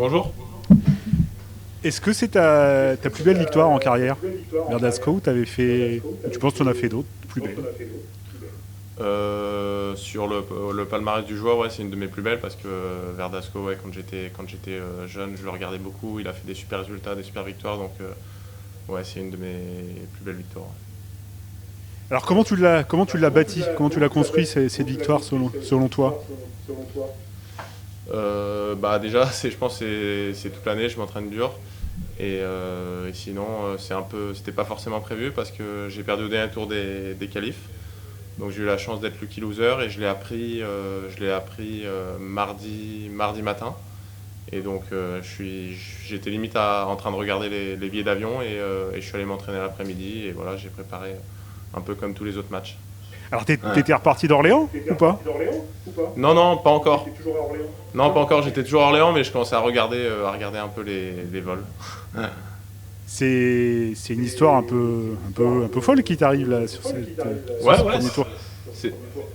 Bonjour. Est-ce que c'est ta plus belle victoire en carrière, Verdasco, ou tu penses que tu en as fait d'autres plus belles? Sur le palmarès du joueur, ouais, c'est une de mes plus belles parce que Verdasco, ouais, quand j'étais jeune, je le regardais beaucoup. Il a fait des super résultats, des super victoires, donc ouais, c'est une de mes plus belles victoires. Alors comment tu l'as bâti, comment tu l'as construit cette victoire selon toi? Bah déjà, je pense que c'est toute l'année, je m'entraîne dur. Et sinon, c'était pas forcément prévu parce que j'ai perdu au dernier tour des qualifs. Donc j'ai eu la chance d'être lucky loser et je l'ai appris mardi matin. Et donc j'étais limite en train de regarder les billets d'avion et je suis allé m'entraîner l'après-midi et voilà, j'ai préparé un peu comme tous les autres matchs. Alors t'étais reparti d'Orléans ou pas? Non, non, pas encore. Non, pas encore, j'étais toujours à Orléans, mais je commençais à regarder un peu les vols. C'est une histoire un peu folle qui t'arrive là sur Ouais, ce ouais, premier tour.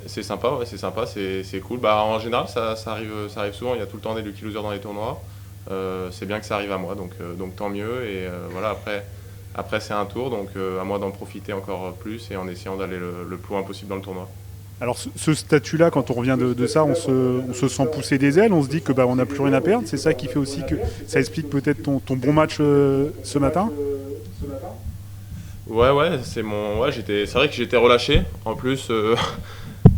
c'est sympa, ouais, c'est sympa, c'est cool. Bah, en général, ça arrive souvent, il y a tout le temps des lucky losers dans les tournois. C'est bien que ça arrive à moi, donc tant mieux. Et voilà, après c'est un tour, donc à moi d'en profiter encore plus et en essayant d'aller le plus loin possible dans le tournoi. Alors ce statut-là, quand on revient de ça, on se sent pousser des ailes, on se dit que on n'a plus rien à perdre. C'est ça qui fait aussi que ça explique peut-être ton bon match ce matin. Ouais, ouais, c'est vrai que j'étais relâché. En plus,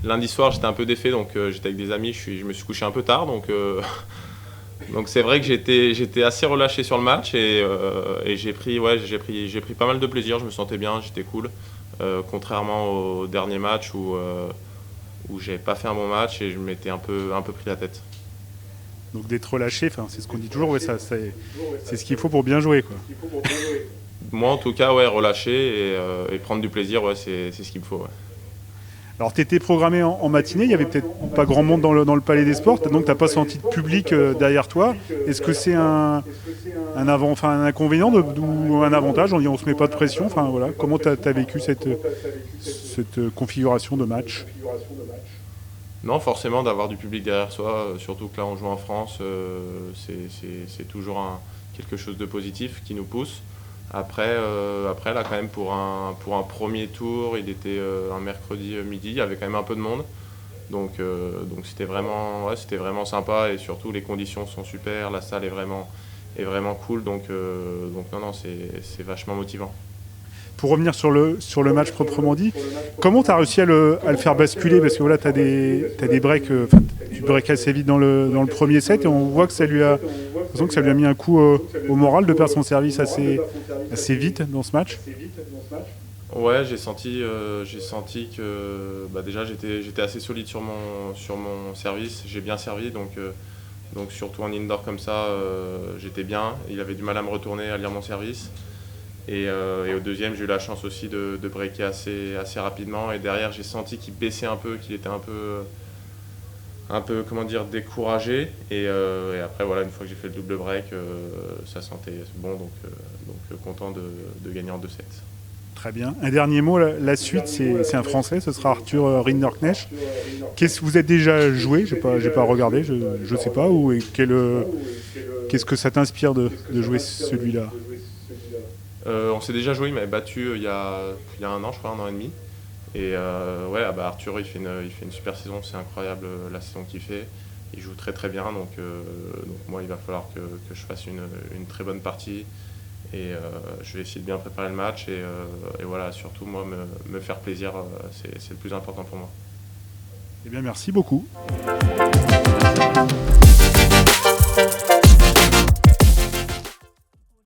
lundi soir, j'étais un peu défait, donc j'étais avec des amis, je me suis couché un peu tard, donc c'est vrai que j'étais assez relâché sur le match et j'ai pris pas mal de plaisir. Je me sentais bien, j'étais cool. Contrairement au dernier match où j'avais pas fait un bon match et je m'étais un peu pris la tête. Donc d'être relâché, c'est ce qu'on dit toujours, ouais, c'est ce qu'il faut pour bien jouer, quoi. Moi, en tout cas, ouais, relâcher et prendre du plaisir, ouais, c'est ce qu'il me faut. Ouais. Alors tu étais programmé en matinée, il y avait peut-être pas grand monde dans le Palais des Sports, donc t'as pas senti de public derrière toi. Est-ce que c'est un inconvénient ou un avantage? On se met pas de pression. Enfin voilà, comment t'as vécu cette configuration de match? Non, forcément, d'avoir du public derrière soi, surtout que là, on joue en France, c'est toujours quelque chose de positif qui nous pousse. Après là, quand même, pour un premier tour, il était un mercredi midi, il y avait quand même un peu de monde. Donc c'était vraiment sympa et surtout les conditions sont super, la salle est vraiment cool. Donc non, non, c'est vachement motivant. Pour revenir sur le match proprement dit, comment tu as réussi à le faire basculer? Parce que voilà, tu as des breaks, tu breaks assez vite dans le premier set et on voit que ça lui a mis un coup au moral de perdre son service assez vite dans ce match. Ouais, j'ai senti que déjà j'étais assez solide sur mon service, j'ai bien servi, donc surtout en indoor comme ça, j'étais bien. Il avait du mal à me retourner, à lire mon service. Et au deuxième, j'ai eu la chance aussi de breaker assez rapidement. Et derrière, j'ai senti qu'il baissait un peu, qu'il était un peu comment dire, découragé. Et après, voilà, une fois que j'ai fait le double break, ça sentait bon. Donc content de gagner en 2-7. Très bien. Un dernier mot, la suite, c'est un Français, ce sera Arthur Rinderknecht. Qu'est-ce que vous êtes déjà joué? J'ai pas regardé, je sais pas. Qu'est-ce que ça t'inspire de jouer celui-là? On s'est déjà joué, il m'avait battu il y a un an, je crois, un an et demi. Et ouais, Arthur, il fait une super saison, c'est incroyable la saison qu'il fait. Il joue très très bien, donc moi, il va falloir que je fasse une très bonne partie. Et je vais essayer de bien préparer le match. Et voilà, surtout, moi, me faire plaisir, c'est le plus important pour moi. Eh bien, merci beaucoup. Merci.